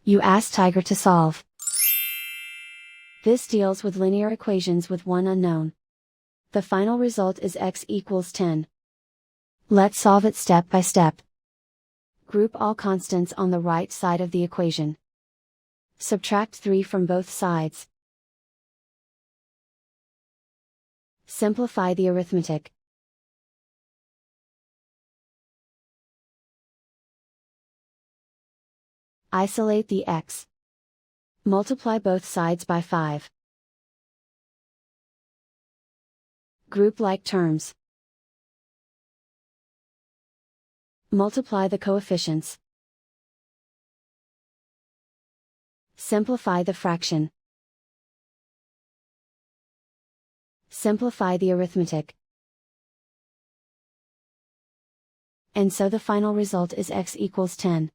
You ask Tiger to solve. This deals with linear equations with one unknown. The final result is x equals 10. Let's solve it step by step. Group all constants on the right side of the equation. Subtract 3 from both sides. Simplify the arithmetic. Isolate the x. Multiply both sides by 5. Group like terms. Multiply the coefficients. Simplify the fraction. Simplify the arithmetic. And so the final result is x equals 10.